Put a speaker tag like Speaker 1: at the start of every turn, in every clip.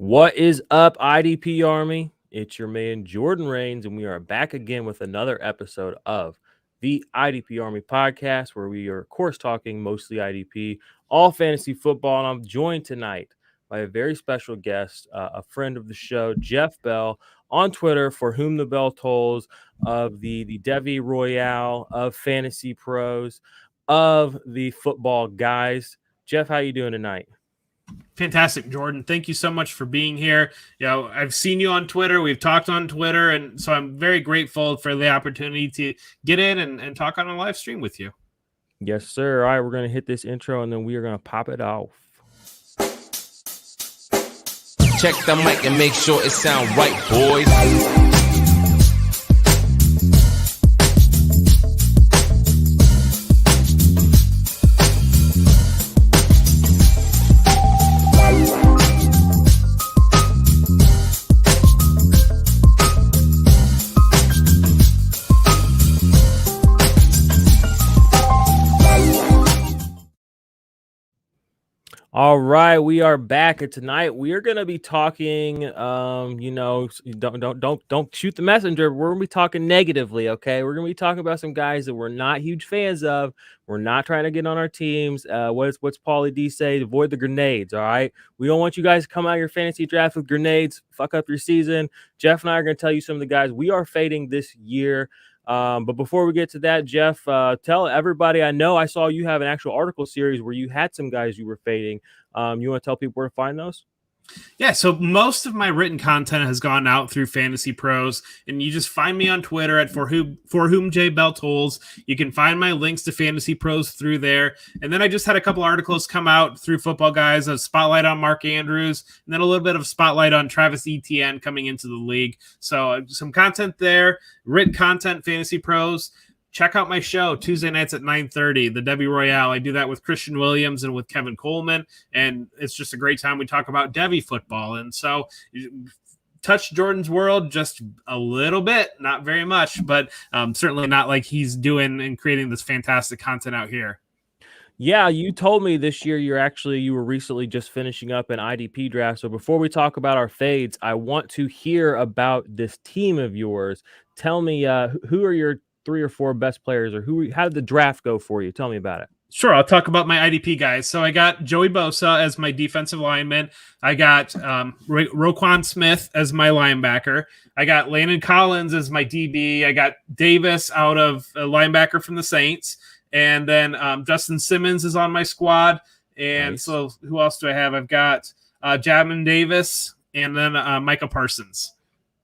Speaker 1: What is up, IDP Army? It's your man Jordan Rains, and we are back again with another episode of the IDP Army podcast, where we are, of course, talking mostly IDP, all fantasy football. And I'm joined tonight by a very special guest, a friend of the show, Jeff Bell, on Twitter, for whom the bell tolls, of the Devi Royale, of Fantasy Pros, of the football guys. Jeff, how you doing tonight?
Speaker 2: Fantastic, Jordan. Thank you so much for being here. I've seen you on Twitter. We've talked on Twitter, and so I'm very grateful for the opportunity to get in and talk on a live stream with you.
Speaker 1: Yes, sir. All right, we're going to hit this intro, and then we are going to pop it off.
Speaker 3: Check the mic and make sure it sound right, boys.
Speaker 1: All right, we are back, and tonight we are going to be talking. Don't shoot the messenger. We're going to be talking negatively. Okay, we're going to be talking about some guys that we're not huge fans of. We're not trying to get on our teams. What's Paulie D say? Avoid the grenades. All right, we don't want you guys to come out of your fantasy draft with grenades. Fuck up your season. Jeff and I are going to tell you some of the guys we are fading this year. But before we get to that, Jeff, tell everybody. I know I saw you have an actual article series where you had some guys you were fading. You want to tell people where to find those?
Speaker 2: Yeah, so most of my written content has gone out through Fantasy Pros, and you just find me on Twitter at for whom J Bell tolls. You can find my links to Fantasy Pros through there, and then I just had a couple articles come out through Football Guys, a spotlight on Mark Andrews, and then a little bit of spotlight on Travis Etienne coming into the league. So some content there, written content, Fantasy Pros. Check out my show Tuesday nights at 9:30, the Debbie Royale. I do that with Christian Williams and with Kevin Coleman, and it's just a great time. We talk about Debbie football, and so touch Jordan's world just a little bit, not very much, but certainly not like he's doing and creating this fantastic content out here.
Speaker 1: Yeah, you told me this year you were recently just finishing up an IDP draft. So before we talk about our fades, I want to hear about this team of yours. Tell me, who are your 3 or 4 best players, or how did the draft go for you? Tell me about it.
Speaker 2: Sure, I'll talk about my IDP guys. So I got Joey Bosa as my defensive lineman. I got Roquan Smith as my linebacker. I got Landon Collins as my DB. I got Davis out of a linebacker from the Saints. And then Justin Simmons is on my squad. And nice. So who else do I have? I've got Jamin Davis, and then Micah Parsons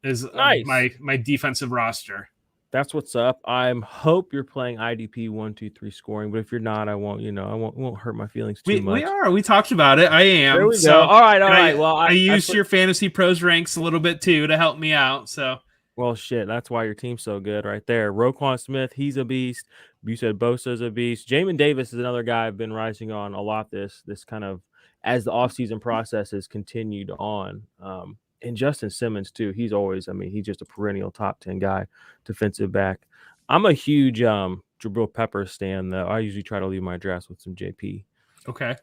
Speaker 2: is
Speaker 1: nice.
Speaker 2: my defensive roster.
Speaker 1: That's what's up. I hope you're playing IDP 1, 2, 3 scoring, but if you're not, I won't hurt my feelings too much.
Speaker 2: We are. We talked about it. I am.
Speaker 1: There we go. All right.
Speaker 2: Well, I used your Fantasy Pros ranks a little bit too to help me out. So,
Speaker 1: well, shit. That's why your team's so good, right there. Roquan Smith, he's a beast. You said Bosa's a beast. Jamin Davis is another guy I've been rising on a lot. This kind of as the offseason process has continued on. And Justin Simmons, too. He's always, he's just a perennial top 10 guy, defensive back. I'm a huge Jabril Peppers stan, though. I usually try to leave my drafts with some JP.
Speaker 2: Okay.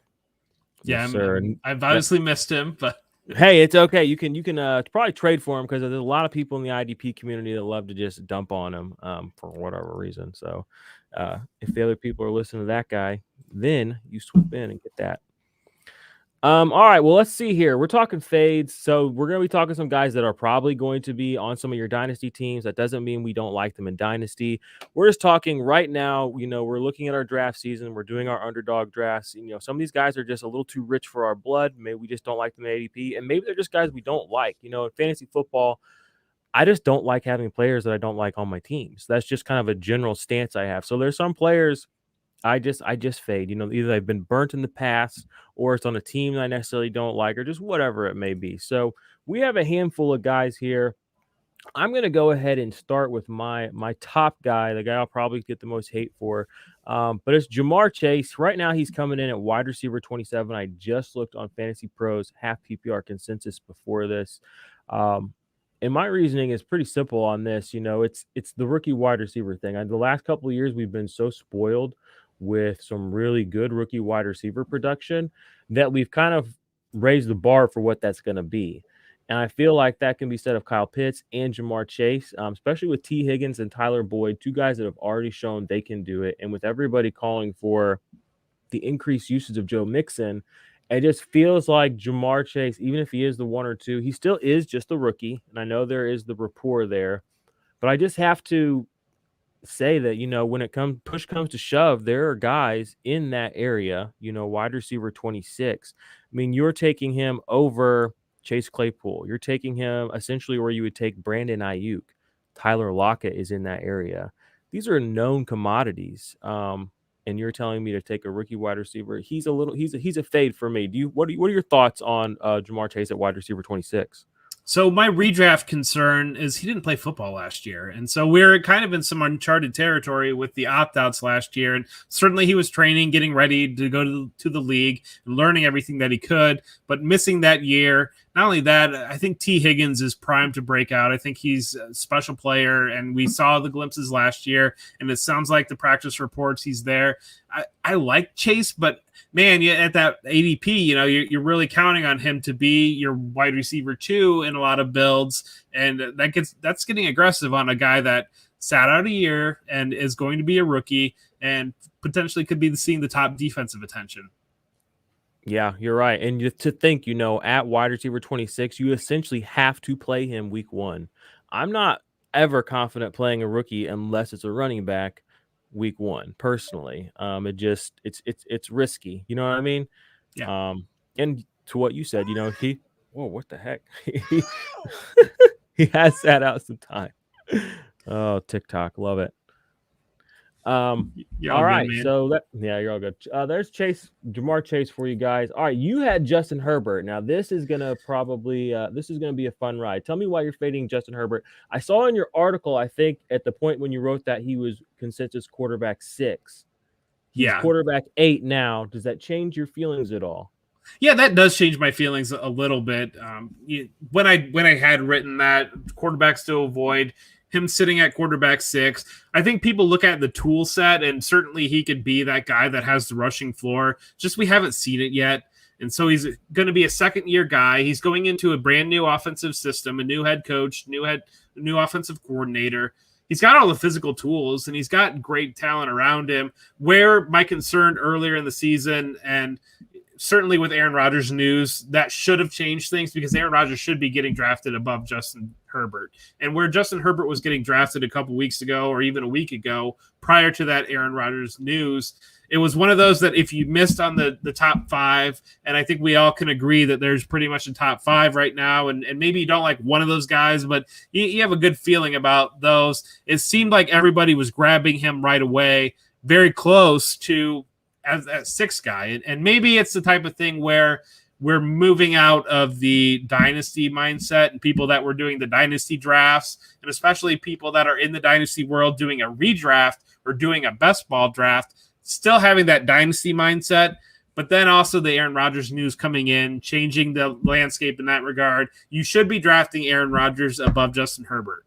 Speaker 2: Yeah,
Speaker 1: yes, sir.
Speaker 2: I've obviously missed him, but
Speaker 1: hey, it's okay. You can probably trade for him because there's a lot of people in the IDP community that love to just dump on him for whatever reason. So if the other people are listening to that guy, then you swoop in and get that. All right, well, let's see here. We're talking fades, so we're going to be talking some guys that are probably going to be on some of your dynasty teams. That doesn't mean we don't like them in dynasty. We're just talking right now. We're looking at our draft season. We're doing our underdog drafts. Some of these guys are just a little too rich for our blood. Maybe we just don't like them at ADP, and maybe they're just guys we don't like. In fantasy football, I just don't like having players that I don't like on my teams. That's just kind of a general stance I have. So there's some players I just fade. Either they've been burnt in the past, or it's on a team that I necessarily don't like, or just whatever it may be. So we have a handful of guys here. I'm going to go ahead and start with my top guy, the guy I'll probably get the most hate for. But it's Jamar Chase. Right now, he's coming in at wide receiver 27. I just looked on Fantasy Pros half PPR consensus before this. And my reasoning is pretty simple on this. It's the rookie wide receiver thing. The last couple of years, we've been so spoiled with some really good rookie wide receiver production that we've kind of raise the bar for what that's going to be. And I feel like that can be said of Kyle Pitts and Jamar Chase, especially with T. Higgins and Tyler Boyd, two guys that have already shown they can do it. And with everybody calling for the increased usage of Joe Mixon, it just feels like Jamar Chase, even if he is the one or two, he still is just a rookie. And I know there is the rapport there, but I just have to say that, when push comes to shove, there are guys in that area, wide receiver 26. I mean, you're taking him over Chase Claypool. You're taking him essentially where you would take Brandon Ayuk. Tyler Lockett is in that area. These are known commodities. And you're telling me to take a rookie wide receiver. He's a fade for me. What are your thoughts on Jamar Chase at wide receiver 26?
Speaker 2: So my redraft concern is he didn't play football last year. And so we're kind of in some uncharted territory with the opt-outs last year. And certainly he was training, getting ready to go to the league, learning everything that he could, but missing that year. Not only that, I think T. Higgins is primed to break out. I think he's a special player, and we saw the glimpses last year, and it sounds like the practice reports he's there. I like Chase, but man, at that ADP, you're really counting on him to be your wide receiver 2 in a lot of builds, and that's getting aggressive on a guy that sat out a year and is going to be a rookie and potentially could be seeing the top defensive attention.
Speaker 1: Yeah, you're right. And to think, at wide receiver 26, you essentially have to play him week 1. I'm not ever confident playing a rookie unless it's a running back week 1, personally. It's risky. You know what I mean?
Speaker 2: Yeah.
Speaker 1: And to what you said, what the heck? He has sat out some time. Oh, TikTok, love it. All right,
Speaker 2: good,
Speaker 1: so you're all good. There's Jamar Chase for you guys. All right, you had Justin Herbert. Now this is gonna be a fun ride. Tell me why you're fading Justin Herbert. I saw in your article, I think at the point when you wrote that he was consensus quarterback 6. He's quarterback 8 now. Does that change your feelings at all?
Speaker 2: Yeah, that does change my feelings a little bit. When I had written that quarterbacks to avoid, him sitting at quarterback 6, I think people look at the tool set, and certainly he could be that guy that has the rushing floor. Just we haven't seen it yet. And so he's going to be a second-year guy. He's going into a brand new offensive system, a new head coach, new offensive coordinator. He's got all the physical tools, and he's got great talent around him. Where my concern earlier in the season, and certainly with Aaron Rodgers news, that should have changed things, because Aaron Rodgers should be getting drafted above Justin Herbert. And where Justin Herbert was getting drafted a couple weeks ago or even a week ago, prior to that Aaron Rodgers news, it was one of those that if you missed on the top 5, and I think we all can agree that there's pretty much a top 5 right now, and maybe you don't like one of those guys, but you have a good feeling about those. It seemed like everybody was grabbing him right away, very close to as that 6th guy. And maybe it's the type of thing where we're moving out of the dynasty mindset, and people that were doing the dynasty drafts, and especially people that are in the dynasty world doing a redraft or doing a best ball draft, still having that dynasty mindset. But then also the Aaron Rodgers news coming in, changing the landscape in that regard. You should be drafting Aaron Rodgers above Justin Herbert.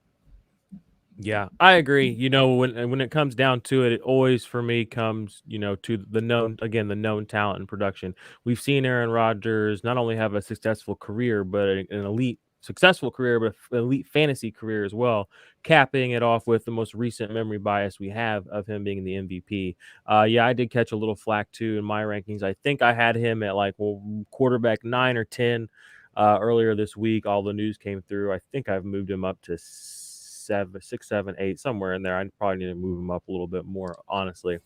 Speaker 1: Yeah, I agree. When it comes down to it, it always for me comes, to the known talent and production. We've seen Aaron Rodgers not only have a successful career, but an elite successful career, but an elite fantasy career as well, capping it off with the most recent memory bias we have of him being the MVP. Yeah, I did catch a little flack too in my rankings. I think I had him at quarterback 9 or 10 earlier this week. All the news came through. I think I've moved him up to 6, 7, 8, somewhere in there. I probably need to move him up a little bit more, honestly.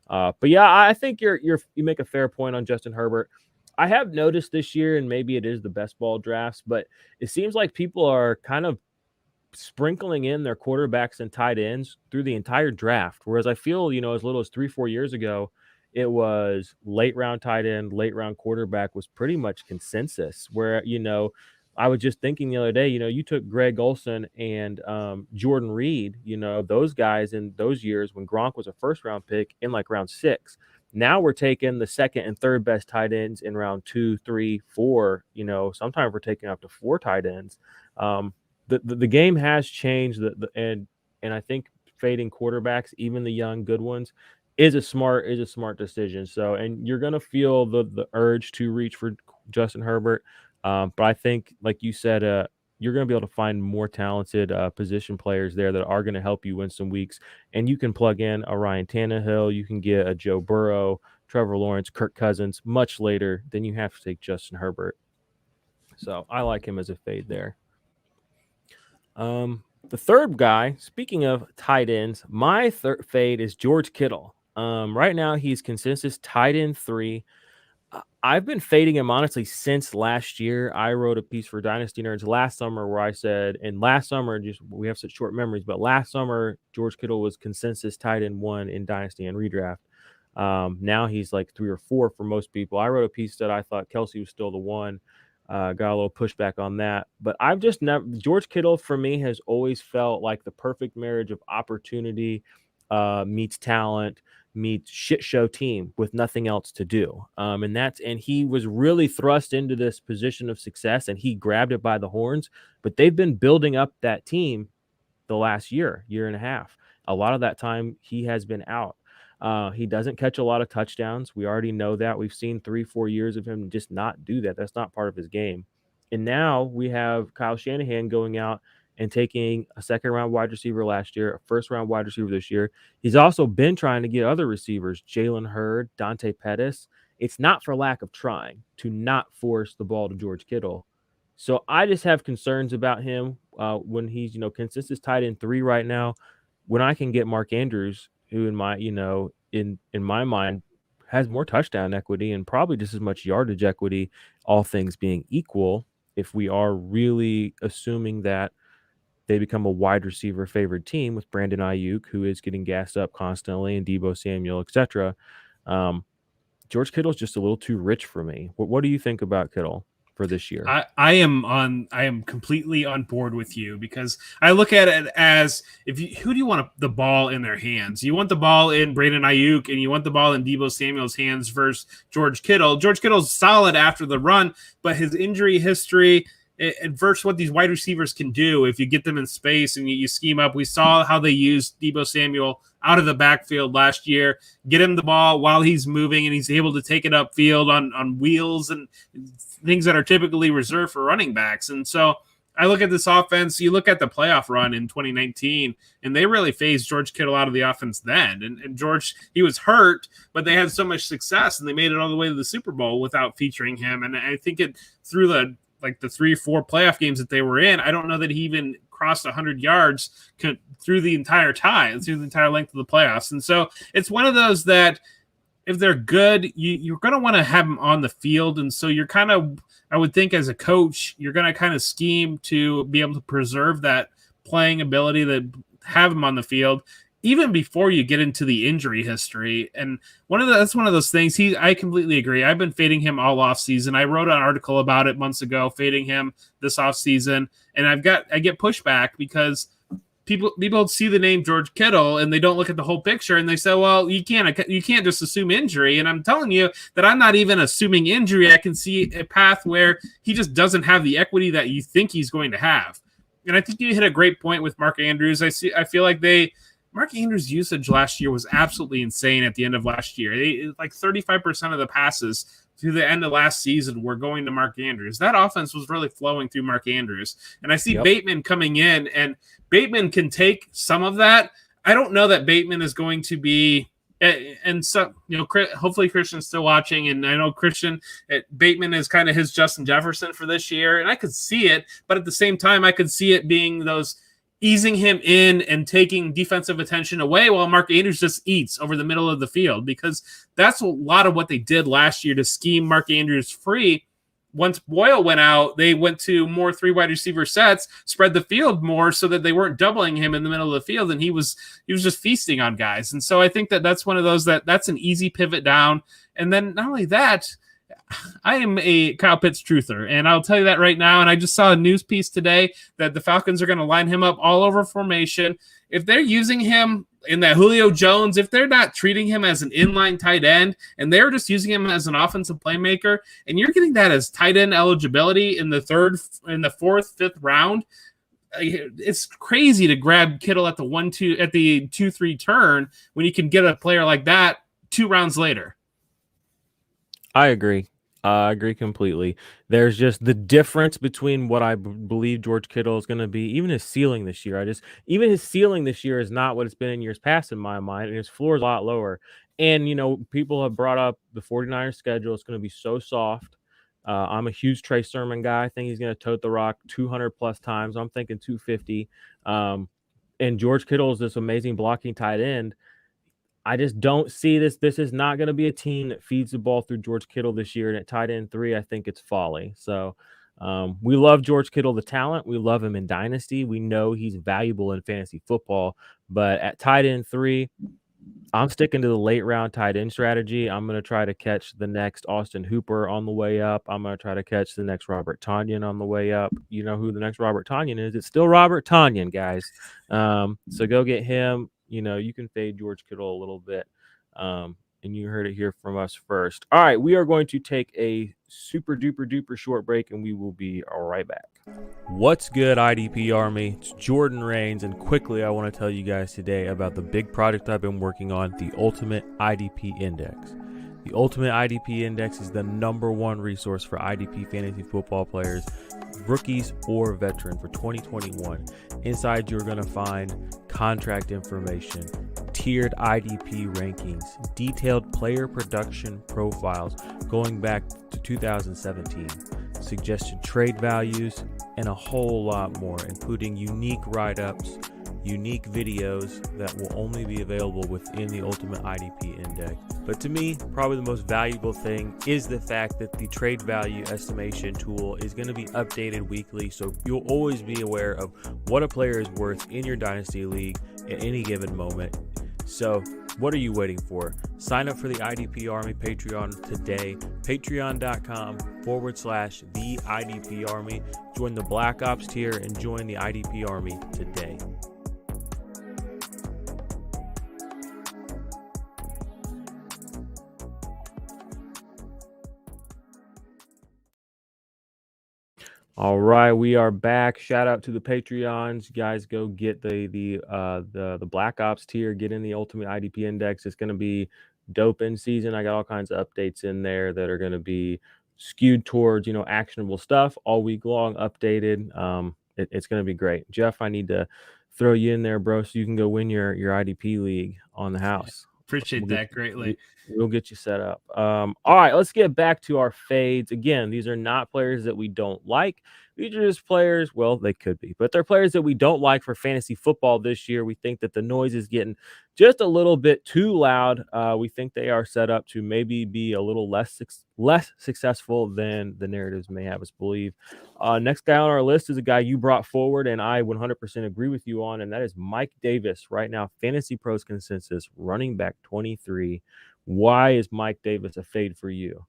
Speaker 1: But yeah, I think you make a fair point on Justin Herbert. I have noticed this year, and maybe it is the best ball drafts, but it seems like people are kind of sprinkling in their quarterbacks and tight ends through the entire draft. Whereas I feel, as little as 3-4 years ago, it was late round tight end, late round quarterback was pretty much consensus. Where, I was just thinking the other day, you took Greg Olson and Jordan Reed, those guys in those years when Gronk was a first round pick in round 6. Now we're taking the second and third best tight ends in round 2, 3, 4. Sometimes we're taking up to 4 tight ends. The game has changed, and I think fading quarterbacks, even the young good ones, is a smart decision. So, and you're gonna feel the urge to reach for Justin Herbert. But I think, like you said, you're going to be able to find more talented position players there that are going to help you win some weeks. And you can plug in a Ryan Tannehill, you can get a Joe Burrow, Trevor Lawrence, Kirk Cousins much later than you have to take Justin Herbert. So I like him as a fade there. The third guy, speaking of tight ends, my third fade is George Kittle. Right now he's consensus tight end 3. I've been fading him honestly since last year. I wrote a piece for Dynasty Nerds last summer where I said, and last summer, just we have such short memories, but last summer George Kittle was consensus tight end 1 in Dynasty and Redraft. Now he's like 3 or 4 for most people. I wrote a piece that I thought Kelsey was still the one. Got a little pushback on that, but I've just never. George Kittle for me has always felt like the perfect marriage of opportunity meets talent meets shit show team with nothing else to do. And he was really thrust into this position of success, and he grabbed it by the horns. But they've been building up that team the last year and a half. A lot of that time he has been out. He doesn't catch a lot of touchdowns. We already know that. We've seen 3-4 years of him just not do that. That's not part of his game. And now we have Kyle Shanahan going out and taking a second-round wide receiver last year, a first-round wide receiver this year. He's also been trying to get other receivers, Jalen Hurd, Dante Pettis. It's not for lack of trying to not force the ball to George Kittle. So I just have concerns about him when he's, consensus tight end 3 right now. When I can get Mark Andrews, who in my mind has more touchdown equity and probably just as much yardage equity, all things being equal, if we are really assuming that they become a wide receiver favored team with Brandon Ayuk, who is getting gassed up constantly, and Deebo Samuel, etc. George Kittle's just a little too rich for me. What do you think about Kittle for this year?
Speaker 2: I am completely on board with you, because I look at it as, who do you want the ball in their hands? You want the ball in Brandon Ayuk, and you want the ball in Deebo Samuel's hands versus George Kittle. George Kittle's solid after the run, but his injury history versus what these wide receivers can do if you get them in space and you scheme up. We saw how they used Deebo Samuel out of the backfield last year, get him the ball while he's moving, and he's able to take it upfield on wheels and things that are typically reserved for running backs. And so I look at this offense, you look at the playoff run in 2019, and they really phased George Kittle out of the offense then. And George, he was hurt, but they had so much success, and they made it all the way to the Super Bowl without featuring him. And I think it through the 3-4 playoff games that they were in, I don't know that he even crossed 100 yards through the entire length of the playoffs. And so it's one of those that if they're good, you're going to want to have them on the field. And so you're kind of, I would think as a coach, you're going to kind of scheme to be able to preserve that playing ability, that have them on the field even before you get into the injury history. And that's one of those things. I completely agree. I've been fading him all off season. I wrote an article about it months ago, fading him this off season. And I get pushback because people see the name George Kittle and they don't look at the whole picture, and they say, well, you can't just assume injury. And I'm telling you that I'm not even assuming injury. I can see a path where he just doesn't have the equity that you think he's going to have. And I think you hit a great point with Mark Andrews. I feel like Mark Andrews' usage last year was absolutely insane at the end of last year. 35% of the passes through the end of last season were going to Mark Andrews. That offense was really flowing through Mark Andrews. And I see Bateman coming in, and Bateman can take some of that. I don't know that Bateman is going to be – and so, hopefully Christian's still watching, and I know Bateman is kind of his Justin Jefferson for this year, and I could see it, but at the same time, I could see it being those – easing him in and taking defensive attention away while Mark Andrews just eats over the middle of the field, because that's a lot of what they did last year to scheme Mark Andrews free. Once Boyle went out, they went to more 3 wide receiver sets, spread the field more so that they weren't doubling him in the middle of the field, and he was just feasting on guys. And so I think that's one of those that's an easy pivot down. And then not only that, I am a Kyle Pitts truther, and I'll tell you that right now. And I just saw a news piece today that the Falcons are going to line him up all over formation. If they're using him in that Julio Jones, if they're not treating him as an inline tight end and they're just using him as an offensive playmaker, and you're getting that as tight end eligibility in the 4th, 5th round, it's crazy to grab Kittle at the 2-3 turn when you can get a player like that 2 rounds later.
Speaker 1: I agree. I agree completely. There's just the difference between what I believe George Kittle is going to be, even his ceiling this year. Even his ceiling this year is not what it's been in years past in my mind, and his floor is a lot lower. And, people have brought up the 49ers schedule. It's going to be so soft. I'm a huge Trey Sermon guy. I think he's going to tote the rock 200 plus times. I'm thinking 250. And George Kittle is this amazing blocking tight end. I just don't see this. This is not going to be a team that feeds the ball through George Kittle this year. And at tight end 3, I think it's folly. So we love George Kittle, the talent. We love him in Dynasty. We know he's valuable in fantasy football. But at tight end 3, I'm sticking to the late round tight end strategy. I'm going to try to catch the next Austin Hooper on the way up. I'm going to try to catch the next Robert Tonyan on the way up. You know who the next Robert Tonyan is? It's still Robert Tonyan, guys. So go get him. You can fade George Kittle a little bit. And you heard it here from us first. All right, we are going to take a super duper duper short break, and we will be right back. What's good, IDP Army? It's Jordan Rains, and quickly I want to tell you guys today about the big project I've been working on, the Ultimate IDP Index. The Ultimate IDP Index is the #1 resource for IDP fantasy football players, rookies or veteran for 2021. Inside, you're going to find contract information, tiered IDP rankings, detailed player production profiles going back to 2017, suggested trade values, and a whole lot more, including unique write-ups, unique videos that will only be available within the Ultimate IDP Index. But to me, probably the most valuable thing is the fact that the trade value estimation tool is going to be updated weekly, so you'll always be aware of what a player is worth in your Dynasty League at any given moment. So what are you waiting for? Sign up for the IDP Army Patreon today. Patreon.com/the IDP Army. Join the Black Ops tier and join the IDP Army today. All right, we are back. Shout out to the Patreons. You guys go get the Black Ops tier, get in the Ultimate IDP Index. It's going to be dope in season. I got all kinds of updates in there that are going to be skewed towards, actionable stuff all week long, updated. It's going to be great. Jeff, I need to throw you in there, bro, so you can go win your IDP league on the house.
Speaker 2: Appreciate that greatly.
Speaker 1: We'll get you set up. All right, let's get back to our fades. Again, these are not players that we don't like. These are just players, well, they could be, but they're players that we don't like for fantasy football this year. We think that the noise is getting just a little bit too loud. We think they are set up to maybe be a little less successful than the narratives may have us believe. Next guy on our list is a guy you brought forward, and I 100% agree with you on, and that is Mike Davis. Right now, Fantasy Pros consensus, running back 23. Why is Mike Davis a fade for you?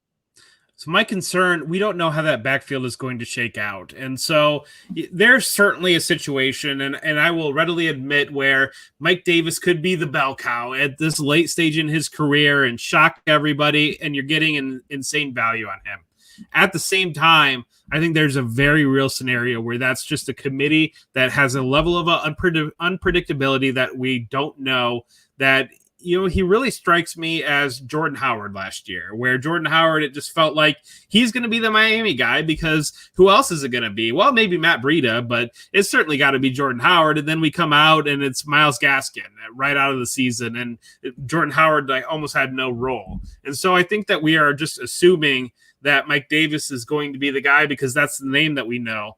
Speaker 2: So my concern, we don't know how that backfield is going to shake out. And so there's certainly a situation, and I will readily admit, where Mike Davis could be the bell cow at this late stage in his career and shock everybody, and you're getting an insane value on him. At the same time, I think there's a very real scenario where that's just a committee that has a level of unpredictability that we don't know, that he really strikes me as Jordan Howard last year, where Jordan Howard, it just felt like he's going to be the Miami guy, because who else is it going to be? Well, maybe Matt Breida, but it's certainly got to be Jordan Howard. And then we come out and it's Myles Gaskin right out of the season, and Jordan Howard almost had no role. And so I think that we are just assuming that Mike Davis is going to be the guy because that's the name that we know.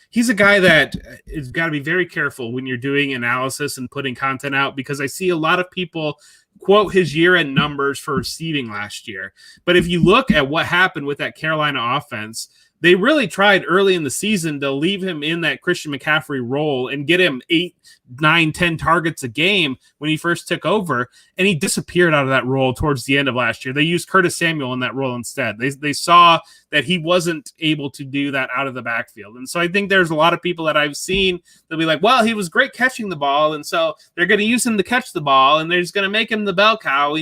Speaker 2: He's a guy that has got to be very careful when you're doing analysis and putting content out, because I see a lot of people quote his year-end numbers for receiving last year. But if you look at what happened with that Carolina offense, they really tried early in the season to leave him in that Christian McCaffrey role and get him 8, 9, 10 targets a game when he first took over, and he disappeared out of that role towards the end of last year. They used Curtis Samuel in that role instead. They saw that he wasn't able to do that out of the backfield. And so I think there's a lot of people that I've seen, they'll be like, well, he was great catching the ball, and so they're going to use him to catch the ball, and they're just going to make him the bell cow.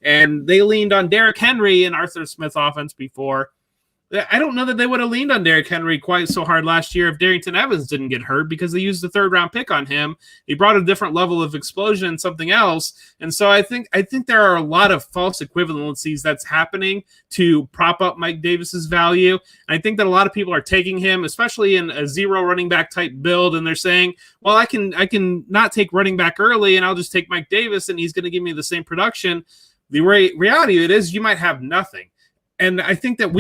Speaker 2: And they leaned on Derrick Henry and Arthur Smith offense before. I don't know that they would have leaned on Derrick Henry quite so hard last year if Darrington Evans didn't get hurt, because they used the 3rd-round pick on him. He brought a different level of explosion, something else. And so I think there are a lot of false equivalencies that's happening to prop up Mike Davis's value. And I think that a lot of people are taking him, especially in a 0 running back type build, and they're saying, well, I can not take running back early and I'll just take Mike Davis and he's going to give me the same production. The reality of it is you might have nothing. And I think that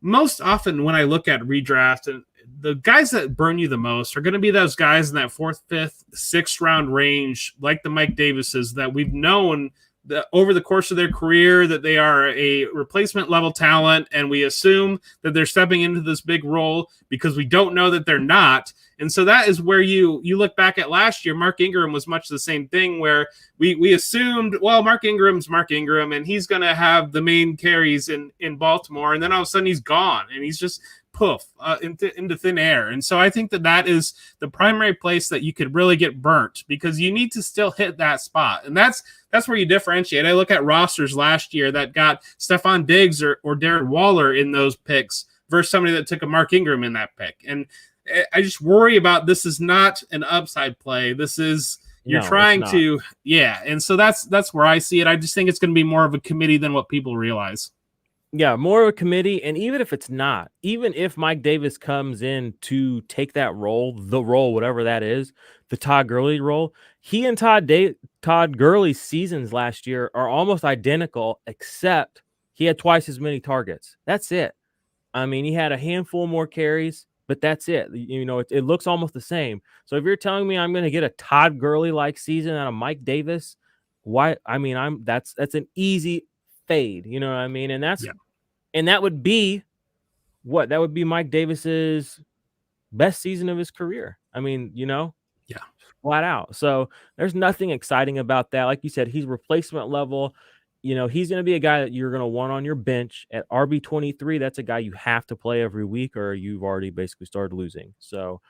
Speaker 2: most often when I look at redraft, and the guys that burn you the most are going to be those guys in that 4th, 5th, 6th round range, like the Mike Davises, that we've known that over the course of their career that they are a replacement level talent, and we assume that they're stepping into this big role because we don't know that they're not. And so that is where you look back at last year. Mark Ingram was much the same thing, where we assumed, well, Mark Ingram's Mark Ingram, and he's going to have the main carries in Baltimore. And then all of a sudden he's gone, and he's just poof into thin air. And so I think that is the primary place that you could really get burnt, because you need to still hit that spot. And that's where you differentiate. I look at rosters last year that got Stephon Diggs or Darren Waller in those picks versus somebody that took a Mark Ingram in that pick. And I just worry about, this is not an upside play. This is, you're trying to, And so that's where I see it. I just think it's going to be more of a committee than what people realize.
Speaker 1: Yeah, more of a committee. And even if it's not, even if Mike Davis comes in to take that role, whatever that is, the Todd Gurley role, he and Todd Gurley's seasons last year are almost identical, except he had twice as many targets. That's it. I mean, he had a handful more carries, but that's it. It looks almost the same. So if you're telling me I'm going to get a Todd Gurley-like season out of Mike Davis, why? I mean, that's an easy fade. You know what I mean? And and that would be what? That would be Mike Davis's best season of his career. I mean, flat out. So there's nothing exciting about that. Like you said, he's replacement level. He's going to be a guy that you're going to want on your bench at RB23. That's a guy you have to play every week, or you've already basically started losing. So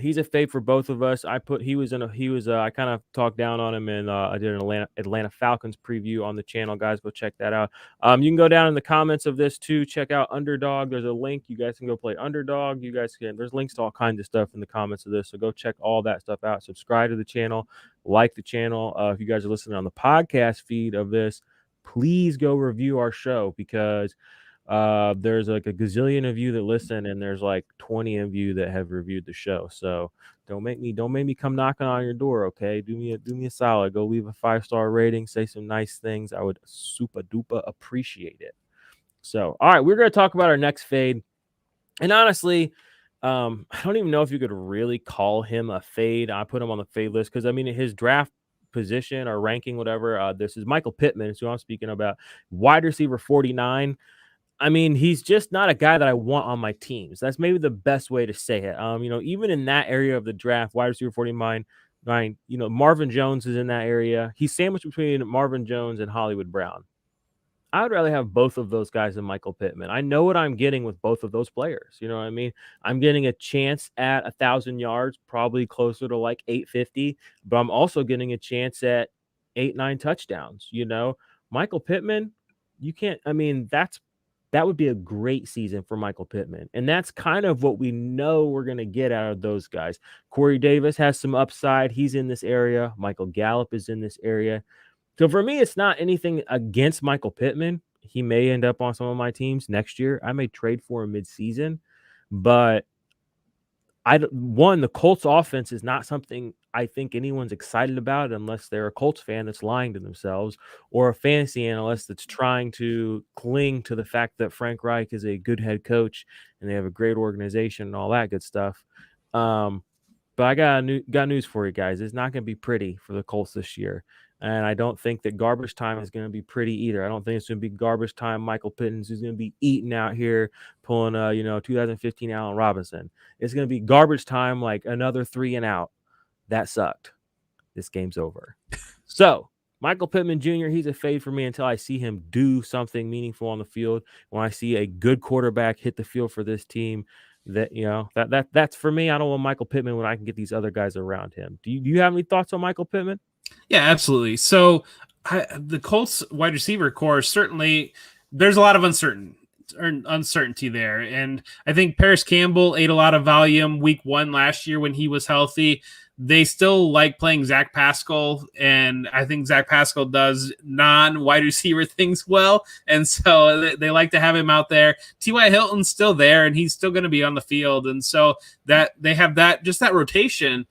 Speaker 1: he's a fave for both of us. I kind of talked down on him, and I did an Atlanta Falcons preview on the channel. Guys, go check that out. You can go down in the comments of this too. Check out Underdog. There's a link. You guys can go play Underdog. There's links to all kinds of stuff in the comments of this. So go check all that stuff out. Subscribe to the channel, like the channel. If you guys are listening on the podcast feed of this, please go review our show, because there's like a gazillion of you that listen, and there's like 20 of you that have reviewed the show. So don't make me come knocking on your door. Okay. Do me a solid. Go leave a 5-star rating, say some nice things. I would super duper appreciate it. So, all right, we're going to talk about our next fade. And honestly, I don't even know if you could really call him a fade. I put him on the fade list because, I mean, his draft position or ranking, whatever, this is Michael Pittman, is who I'm speaking about, wide receiver 49. I mean, he's just not a guy that I want on my teams. That's maybe the best way to say it. Even in that area of the draft, wide receiver 49, Marvin Jones is in that area. He's sandwiched between Marvin Jones and Hollywood Brown. I would rather have both of those guys than Michael Pittman. I know what I'm getting with both of those players. You know what I mean? I'm getting a chance at 1,000 yards, probably closer to like 850, but I'm also getting a chance at 8-9 touchdowns. Michael Pittman, you can't. I mean, that would be a great season for Michael Pittman. And that's kind of what we know we're going to get out of those guys. Corey Davis has some upside. He's in this area. Michael Gallup is in this area. So for me, it's not anything against Michael Pittman. He may end up on some of my teams next year. I may trade for him mid-season. But the Colts offense is not something I think anyone's excited about unless they're a Colts fan that's lying to themselves, or a fantasy analyst that's trying to cling to the fact that Frank Reich is a good head coach and they have a great organization and all that good stuff. But I got news for you guys. It's not going to be pretty for the Colts this year. And I don't think that garbage time is going to be pretty either. I don't think it's going to be garbage time. Michael Pittman is going to be eating out here, pulling 2015 Allen Robinson. It's going to be garbage time, like another 3 and out. That sucked. This game's over. So Michael Pittman Jr., he's a fade for me until I see him do something meaningful on the field. When I see a good quarterback hit the field for this team, that's for me. I don't want Michael Pittman when I can get these other guys around him. Do you have any thoughts on Michael Pittman?
Speaker 2: Yeah, absolutely. So the Colts wide receiver core, certainly there's a lot of uncertainty. uncertainty there. And I think Paris Campbell ate a lot of volume week 1 last year when he was healthy. They still like playing Zach Pascal, and I think Zach Pascal does non-wide receiver things well, and so they like to have him out there. T.Y. Hilton's still there, and he's still going to be on the field, and so that they have that rotation.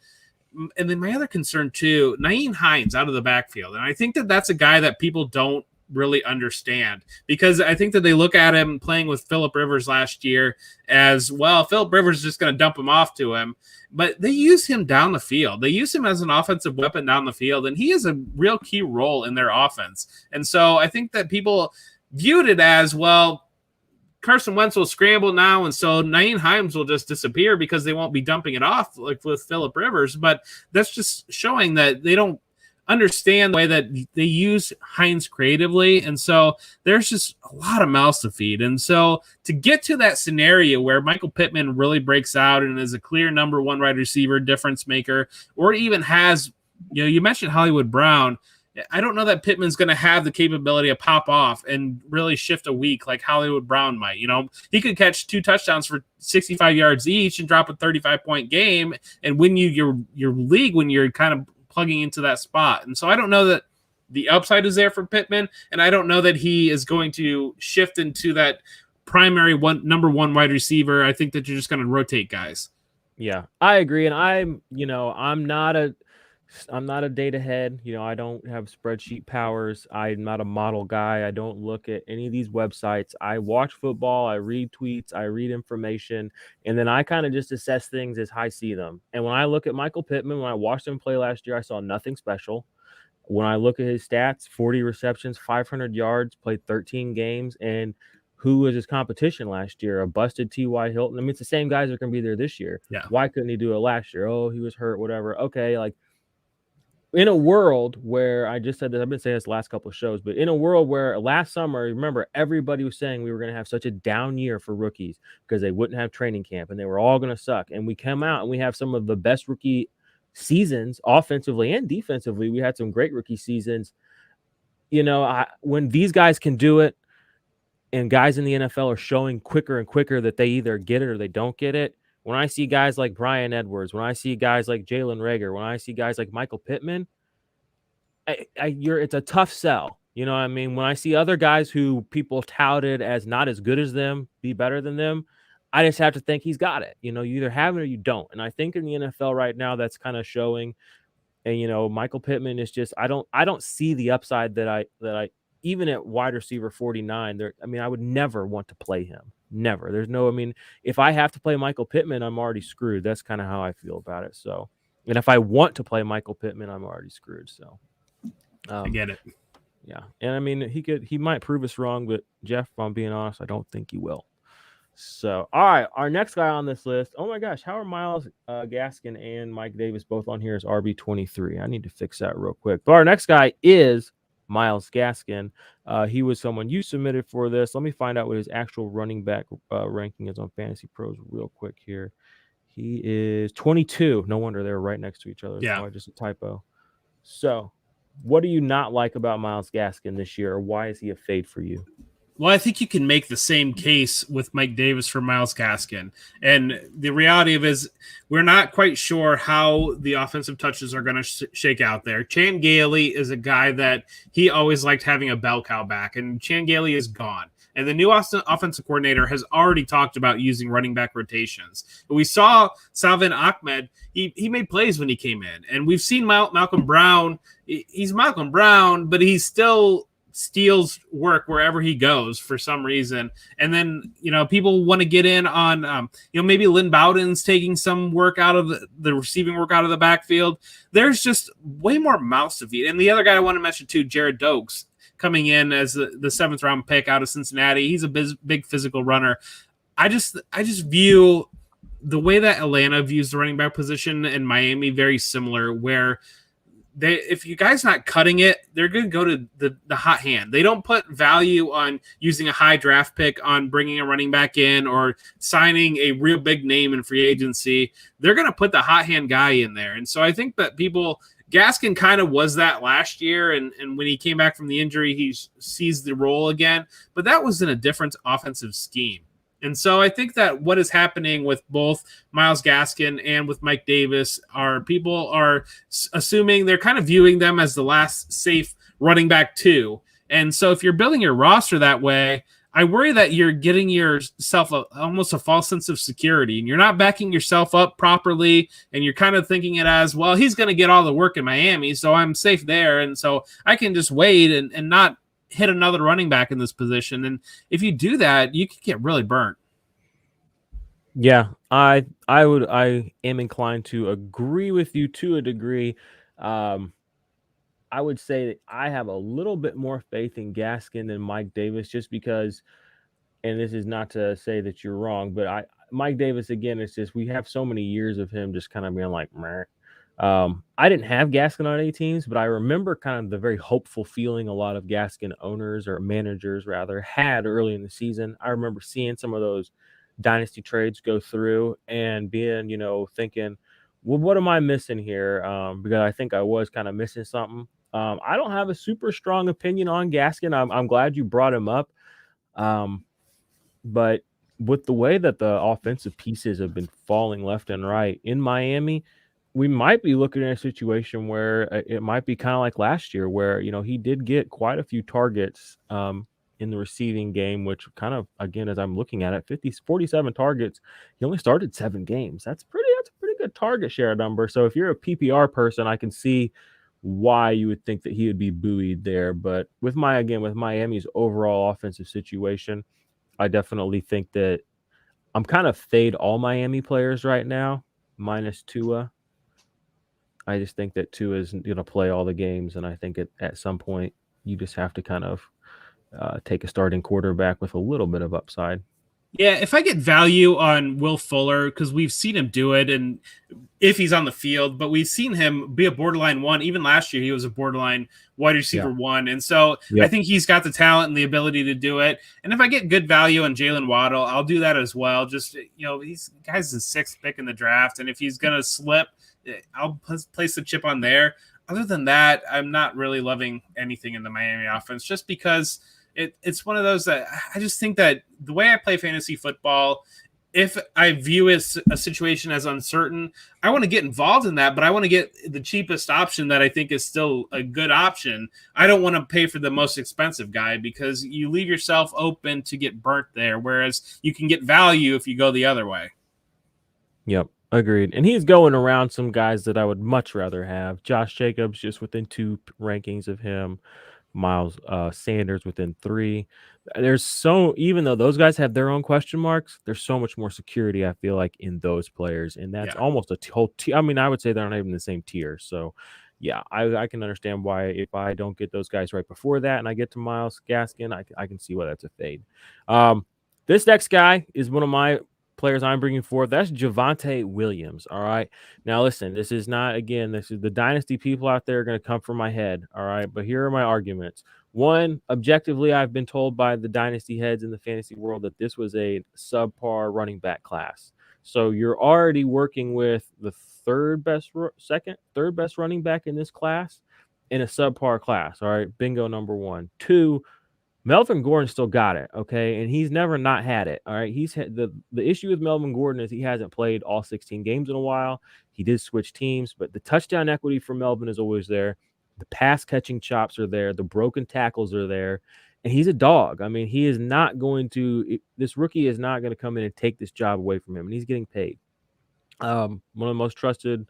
Speaker 2: And then my other concern too, Nyheim Hines out of the backfield, and I think that's a guy that people don't really understand, because I think that they look at him playing with Phillip Rivers last year as well. Phillip Rivers is just going to dump him off to him, but they use him down the field. They use him as an offensive weapon down the field, and he has a real key role in their offense. And so I think that people viewed it as, well, Carson Wentz will scramble now, and so Nyheim Hines will just disappear because they won't be dumping it off like with Phillip Rivers. But that's just showing that they don't understand the way that they use Hines creatively, and so there's just a lot of mouths to feed. And so to get to that scenario where Michael Pittman really breaks out and is a clear number 1 wide receiver, difference maker, or even has, you mentioned Hollywood Brown. I don't know that Pittman's going to have the capability to pop off and really shift a week like Hollywood Brown might. He could catch 2 touchdowns for 65 yards each and drop a 35-point game and win you your league when you're kind of plugging into that spot. And so I don't know that the upside is there for Pittman, and I don't know that he is going to shift into that primary number 1 wide receiver. I think that you're just going to rotate guys.
Speaker 1: Yeah, I agree. And I'm not a data head. I don't have spreadsheet powers. I'm not a model guy. I don't look at any of these websites. I watch football. I read tweets. I read information. And then I kind of just assess things as I see them. And when I look at Michael Pittman, when I watched him play last year, I saw nothing special. When I look at his stats, 40 receptions, 500 yards, played 13 games. And who was his competition last year? A busted T.Y. Hilton. I mean, it's the same guys that are going to be there this year.
Speaker 2: Yeah.
Speaker 1: Why couldn't he do it last year? Oh, he was hurt, whatever. Okay, like, in a world where, I just said this, I've been saying this the last couple of shows, but in a world where last summer, remember, everybody was saying we were going to have such a down year for rookies because they wouldn't have training camp and they were all going to suck. And we come out and we have some of the best rookie seasons offensively and defensively. We had some great rookie seasons. When these guys can do it and guys in the NFL are showing quicker and quicker that they either get it or they don't get it. When I see guys like Brian Edwards, when I see guys like Jalen Reagor, when I see guys like Michael Pittman, it's a tough sell. You know what I mean? When I see other guys who people touted as not as good as them, be better than them, I just have to think he's got it. You either have it or you don't. And I think in the NFL right now, that's kind of showing. And, Michael Pittman is just, I don't see the upside that I, even at wide receiver 49 there. I mean, I would never want to play him. Never. If I have to play Michael Pittman, I'm already screwed. That's kind of how I feel about it. So, and if I want to play Michael Pittman, I'm already screwed. So,
Speaker 2: I get it.
Speaker 1: Yeah. And he might prove us wrong, but Jeff, if I'm being honest, I don't think he will. So, all right, our next guy on this list. Oh my gosh, how are Myles Gaskin and Mike Davis both on here as RB23? I need to fix that real quick. But our next guy is Myles Gaskin. He was someone you submitted for this. Let me find out what his actual running back ranking is on Fantasy Pros real quick here. He is 22. No wonder they're right next to each other.
Speaker 2: Yeah.
Speaker 1: Probably just a typo. So, what do you not like about Myles Gaskin this year, or why is he a fade for you?
Speaker 2: Well, I think you can make the same case with Mike Davis for Myles Gaskin. And the reality of it is we're not quite sure how the offensive touches are going to shake out there. Chan Gailey is a guy that he always liked having a bell cow back, and Chan Gailey is gone. And the new offensive coordinator has already talked about using running back rotations. We saw Salvin Ahmed. He made plays when he came in. And we've seen Malcolm Brown. He's Malcolm Brown, but he's still steals work wherever he goes for some reason. And then, people want to get in on, maybe Lynn Bowden's taking some work out of the receiving work out of the backfield. There's just way more mouths to feed. And the other guy I want to mention too, Jared Dokes, coming in as the 7th round pick out of Cincinnati. He's a big physical runner. I just view the way that Atlanta views the running back position and Miami very similar, where if you guys not cutting it, they're going to go to the hot hand. They don't put value on using a high draft pick on bringing a running back in or signing a real big name in free agency. They're going to put the hot hand guy in there. And so I think that people Gaskin kind of was that last year, and when he came back from the injury, he seized the role again. But that was in a different offensive scheme. And so I think that what is happening with both Myles Gaskin and with Mike Davis are people are assuming they're kind of viewing them as the last safe running back too. And so if you're building your roster that way, I worry that you're getting yourself almost a false sense of security, and you're not backing yourself up properly, and you're kind of thinking it as, well, he's going to get all the work in Miami, so I'm safe there, and so I can just wait and not hit another running back in this position. And if you do that, you can get really burnt.
Speaker 1: Yeah, I am inclined to agree with you to a degree. I would say that I have a little bit more faith in Gaskin than Mike Davis, just because, and this is not to say that you're wrong, but Mike Davis, again, it's just we have so many years of him just kind of being like, meh. I didn't have Gaskin on any teams, but I remember kind of the very hopeful feeling a lot of Gaskin owners or managers rather had early in the season. I remember seeing some of those dynasty trades go through and being, thinking, well, what am I missing here? Because I think I was kind of missing something. I don't have a super strong opinion on Gaskin. I'm glad you brought him up. But with the way that the offensive pieces have been falling left and right in Miami, we might be looking at a situation where it might be kind of like last year, where he did get quite a few targets in the receiving game, which kind of, again, as I'm looking at it, 47 targets. He only started 7 games. That's a pretty good target share number. So if you're a PPR person, I can see why you would think that he would be buoyed there. But with Miami's overall offensive situation, I definitely think that I'm kind of fade all Miami players right now, minus Tua. I just think that Tua is going to play all the games, and I think at some point you just have to kind of take a starting quarterback with a little bit of upside.
Speaker 2: Yeah, if I get value on Will Fuller, because we've seen him do it, and if he's on the field, but we've seen him be a borderline one. Even last year, he was a borderline wide receiver one. And so I think he's got the talent and the ability to do it. And if I get good value on Jalen Waddle, I'll do that as well. Just, he's guy's the 6th pick in the draft. And if he's going to slip, I'll place the chip on there. Other than that, I'm not really loving anything in the Miami offense, just because it's one of those that I just think that the way I play fantasy football, if I view a situation as uncertain, I want to get involved in that, but I want to get the cheapest option that I think is still a good option. I don't want to pay for the most expensive guy, because you leave yourself open to get burnt there, whereas you can get value if you go the other way.
Speaker 1: Yep, agreed. And he's going around some guys that I would much rather have. Josh Jacobs just within 2 rankings of him. Miles Sanders within 3. Even though those guys have their own question marks, there's so much more security, I feel like, in those players, and that's almost a whole I mean, I would say they're not even the same tier. So yeah, I can understand why, if I don't get those guys right before that and I get to Myles Gaskin, I can see why that's a fade. This next guy is one of my players I'm bringing forth. That's Javonte Williams. All right. Now, listen, this is the dynasty people out there are going to come from my head. All right. But here are my arguments. One, objectively, I've been told by the dynasty heads in the fantasy world that this was a subpar running back class. So you're already working with the third best running back in this class in a subpar class. All right. Bingo number 1. 2, Melvin Gordon still got it, okay? And he's never not had it, all right? He's had the issue with Melvin Gordon is he hasn't played all 16 games in a while. He did switch teams, but the touchdown equity for Melvin is always there. The pass catching chops are there. The broken tackles are there. And he's a dog. I mean, this rookie is not going to come in and take this job away from him, and he's getting paid. One of the most trusted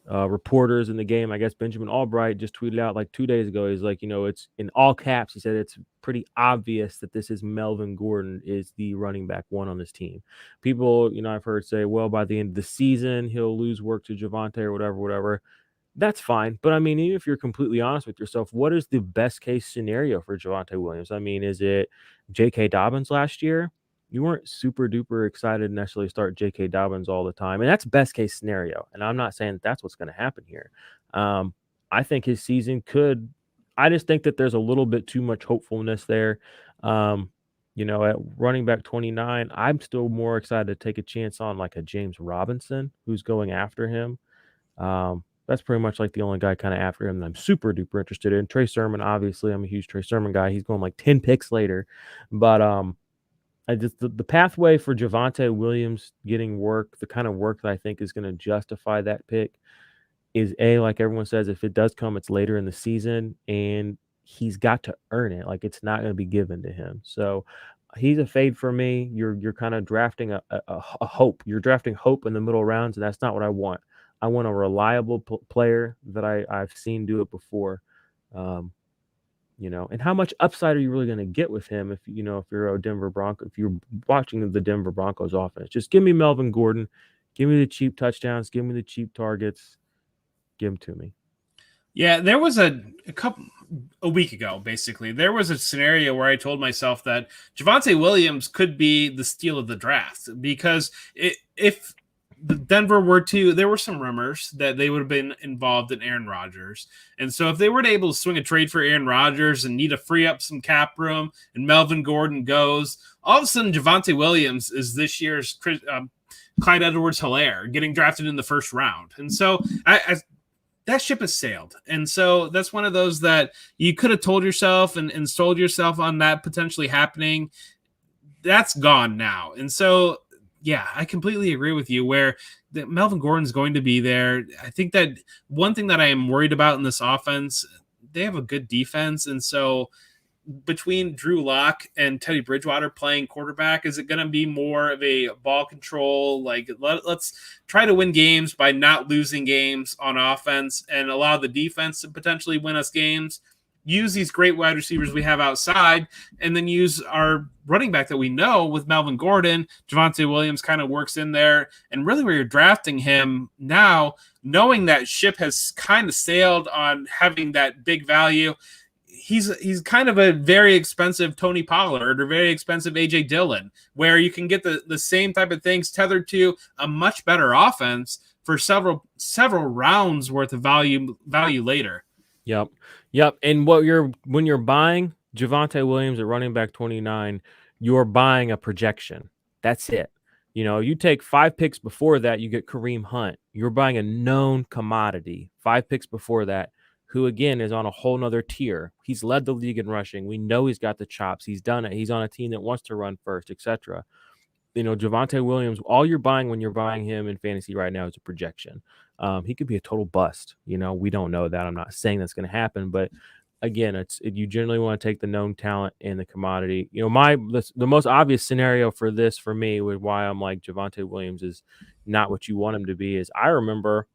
Speaker 1: reporters in the game, I guess Benjamin Albright, just tweeted out like 2 days ago. He's like, it's in all caps. He said it's pretty obvious that this is Melvin Gordon is the running back 1 on this team. People, I've heard say, well, by the end of the season, he'll lose work to Javonte or whatever. That's fine. But I mean, even if you're completely honest with yourself, what is the best case scenario for Javonte Williams? I mean, is it J.K. Dobbins last year? You weren't super duper excited to necessarily start J.K. Dobbins all the time. And that's best case scenario. And I'm not saying that that's what's going to happen here. I think his season I just think that there's a little bit too much hopefulness there. At running back 29, I'm still more excited to take a chance on like a James Robinson who's going after him. That's pretty much like the only guy kind of after him that I'm super duper interested in. Trey Sermon, obviously, I'm a huge Trey Sermon guy. He's going like 10 picks later, but I just the pathway for Javonte Williams getting work, the kind of work that I think is going to justify that pick is like everyone says, if it does come, it's later in the season, and he's got to earn it. Like it's not going to be given to him. So he's a fade for me. You're kind of drafting a hope. You're drafting hope in the middle rounds, and that's not what I want. I want a reliable player that I've seen do it before. Um, and how much upside are you really going to get with him if you're a Denver Bronco, if you're watching the Denver Broncos offense? Just give me Melvin Gordon, give me the cheap touchdowns, give me the cheap targets, give them to me.
Speaker 2: Yeah, there was a week ago, basically, there was a scenario where I told myself that Javonte Williams could be the steal of the draft because if the Denver there were some rumors that they would have been involved in Aaron Rodgers. And so if they were able to swing a trade for Aaron Rodgers and need to free up some cap room and Melvin Gordon goes, all of a sudden Javonte Williams is this year's Clyde Edwards-Helaire getting drafted in the first round. And so that ship has sailed. And so that's one of those that you could have told yourself and sold yourself on that potentially happening. That's gone now. And so, yeah, I completely agree with you where Melvin Gordon's going to be there. I think that one thing that I am worried about in this offense, they have a good defense. And so between Drew Lock and Teddy Bridgewater playing quarterback, is it going to be more of a ball control? Like let's try to win games by not losing games on offense and allow the defense to potentially win us games. Use these great wide receivers we have outside, and then use our running back that we know with Melvin Gordon. Javonte Williams kind of works in there, and really where you're drafting him now, knowing that ship has kind of sailed on having that big value. He's kind of a very expensive Tony Pollard or very expensive AJ Dillon, where you can get the same type of things tethered to a much better offense for several rounds worth of value later.
Speaker 1: Yep. And when you're buying Javonte Williams at running back 29, you're buying a projection. That's it. You take 5 picks before that, you get Kareem Hunt. You're buying a known commodity. 5 picks before that, who again is on a whole nother tier. He's led the league in rushing. We know he's got the chops. He's done it. He's on a team that wants to run first, etc. Javonte Williams, all you're buying when you're buying him in fantasy right now is a projection. He could be a total bust. We don't know that. I'm not saying that's going to happen, but again, you generally want to take the known talent and the commodity. The most obvious scenario for me, with why I'm like Javonte Williams is not what you want him to be, is I remember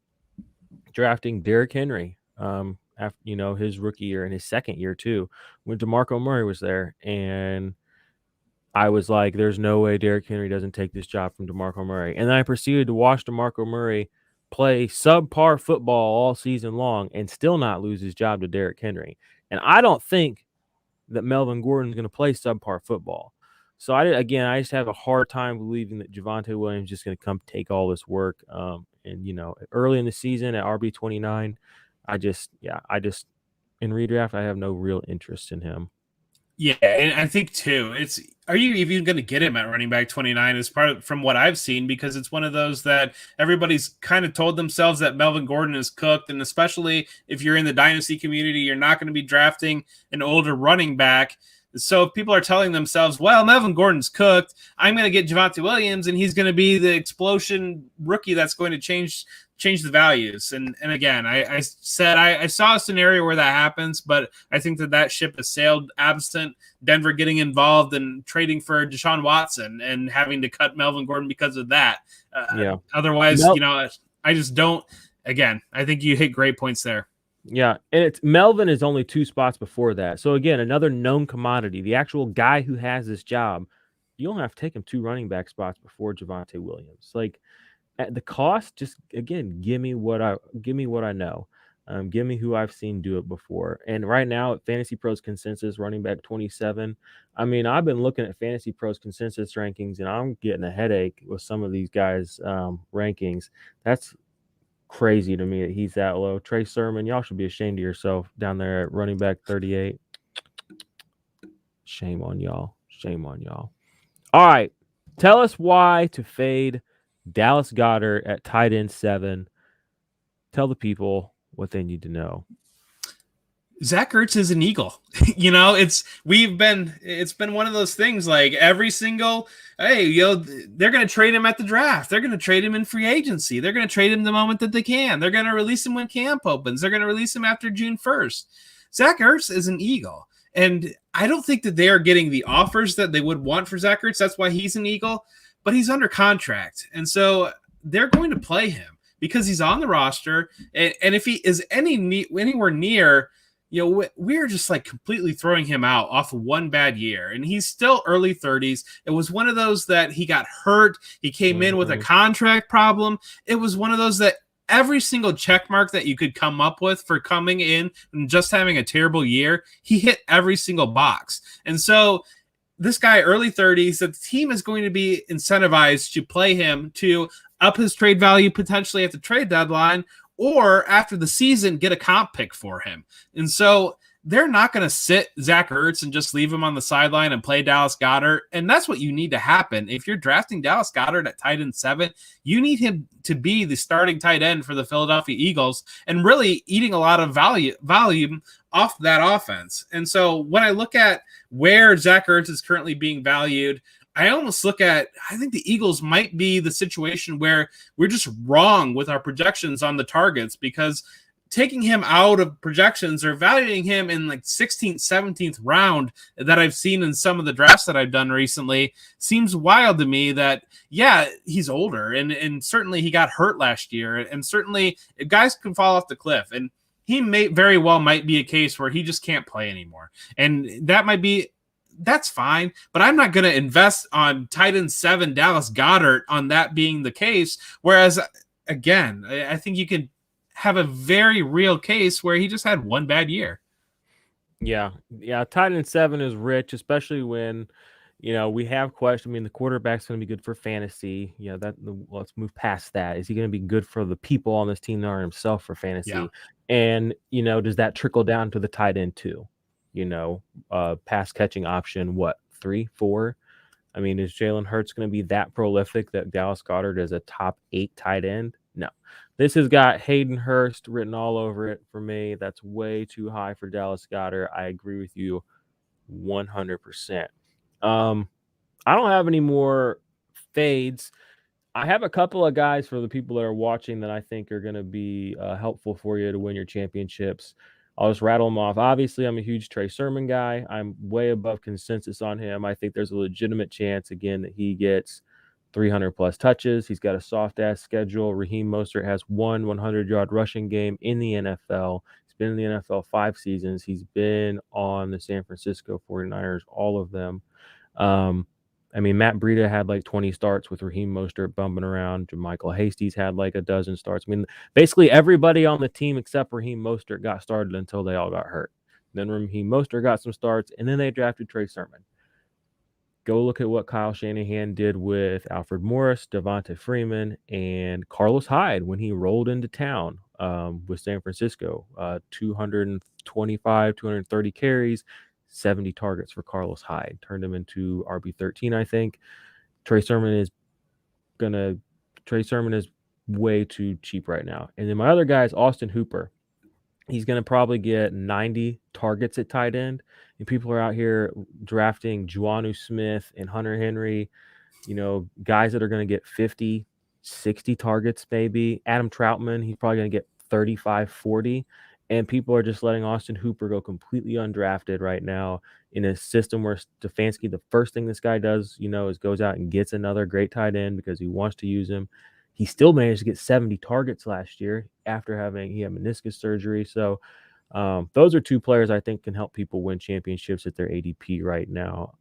Speaker 1: drafting Derrick Henry after his rookie year and his second year too, when DeMarco Murray was there, and I was like, there's no way Derrick Henry doesn't take this job from DeMarco Murray. And then I proceeded to watch DeMarco Murray play subpar football all season long and still not lose his job to Derrick Henry. And I don't think that Melvin Gordon is going to play subpar football. So I just have a hard time believing that Javonte Williams is just going to come take all this work. Early in the season at RB29, I just in redraft, I have no real interest in him.
Speaker 2: Yeah, and I think too, are you even going to get him at running back 29 as from what I've seen, because it's one of those that everybody's kind of told themselves that Melvin Gordon is cooked, and especially if you're in the dynasty community, you're not going to be drafting an older running back. So if people are telling themselves, well, Melvin Gordon's cooked, I'm going to get Javonte Williams, and he's going to be the explosion rookie that's going to change the values. And again, I said I saw a scenario where that happens, but I think that ship has sailed, absent Denver getting involved and trading for Deshaun Watson and having to cut Melvin Gordon because of that. Otherwise, I just don't. Again, I think you hit great points there.
Speaker 1: Yeah, and Melvin is only 2 spots before that. So again, another known commodity, the actual guy who has this job. You don't have to take him 2 running back spots before Javonte Williams. Like at the cost, just again, give me what I know. Give me who I've seen do it before. And right now at Fantasy Pros consensus, running back 27. I mean, I've been looking at Fantasy Pros consensus rankings, and I'm getting a headache with some of these guys' rankings. That's crazy to me that he's that low. Trey Sermon, y'all should be ashamed of yourself down there at running back 38. Shame on y'all. All right, tell us why to fade Dallas Goedert at tight end 7. Tell the people what they need to know.
Speaker 2: Zach Ertz is an Eagle. It's been one of those things like every single, hey, they're going to trade him at the draft. They're going to trade him in free agency. They're going to trade him the moment that they can. They're going to release him when camp opens. They're going to release him after June 1st. Zach Ertz is an Eagle. And I don't think that they are getting the offers that they would want for Zach Ertz. That's why he's an Eagle, but he's under contract. And so they're going to play him because he's on the roster. And if he is anywhere near, we're just like completely throwing him out off of one bad year. And he's still early 30s. It was one of those that he got hurt. He came in with a contract problem. It was one of those that every single check mark that you could come up with for coming in and just having a terrible year, he hit every single box. And so this guy, early 30s, the team is going to be incentivized to play him to up his trade value potentially at the trade deadline, or after the season, get a comp pick for him. And so they're not going to sit Zach Ertz and just leave him on the sideline and play Dallas Goedert. And that's what you need to happen. If you're drafting Dallas Goedert at tight end 7, you need him to be the starting tight end for the Philadelphia Eagles and really eating a lot of volume off that offense. And so when I look at where Zach Ertz is currently being valued, I almost look at, I think the Eagles might be the situation where we're just wrong with our projections on the targets, because taking him out of projections or valuing him in like 16th, 17th round that I've seen in some of the drafts that I've done recently seems wild to me. That, yeah, he's older and certainly he got hurt last year, and certainly guys can fall off the cliff, and he very well might be a case where he just can't play anymore. And that's fine, but I'm not going to invest on tight end 7 Dallas Goedert on that being the case. Whereas, again, I think you could have a very real case where he just had one bad year.
Speaker 1: Yeah. Tight end 7 is rich, especially when, we have questions. I mean, the quarterback's going to be good for fantasy. Let's move past that. Is he going to be good for the people on this team or himself for fantasy?
Speaker 2: Yeah.
Speaker 1: And, does that trickle down to the tight end too? Pass catching option, 3, 4? I mean, is Jalen Hurts going to be that prolific that Dallas Goedert is a top 8 tight end? No. This has got Hayden Hurst written all over it for me. That's way too high for Dallas Goedert. I agree with you 100%. I don't have any more fades. I have a couple of guys for the people that are watching that I think are going to be helpful for you to win your championships. I'll just rattle them off. Obviously, I'm a huge Trey Sermon guy. I'm way above consensus on him. I think there's a legitimate chance, again, that he gets 300-plus touches. He's got a soft-ass schedule. Raheem Mostert has one 100-yard rushing game in the NFL. He's been in the NFL 5 seasons. He's been on the San Francisco 49ers, all of them. Matt Breida had like 20 starts with Raheem Mostert bumping around. JaMychal Hasty's had like a dozen starts. Basically everybody on the team except Raheem Mostert got started until they all got hurt. Then Raheem Mostert got some starts, and then they drafted Trey Sermon. Go look at what Kyle Shanahan did with Alfred Morris, Devonta Freeman, and Carlos Hyde when he rolled into town with San Francisco. 225, 230 carries, 70 targets for Carlos Hyde. Turned him into RB13, I think. Trey Sermon is way too cheap right now. And then my other guy is Austin Hooper. He's going to probably get 90 targets at tight end. And people are out here drafting Juanu Smith and Hunter Henry, guys that are going to get 50, 60 targets maybe. Adam Troutman, he's probably going to get 35, 40. And people are just letting Austin Hooper go completely undrafted right now in a system where Stefanski, the first thing this guy does, is goes out and gets another great tight end because he wants to use him. He still managed to get 70 targets last year after he had meniscus surgery. So those are two players I think can help people win championships at their ADP right now.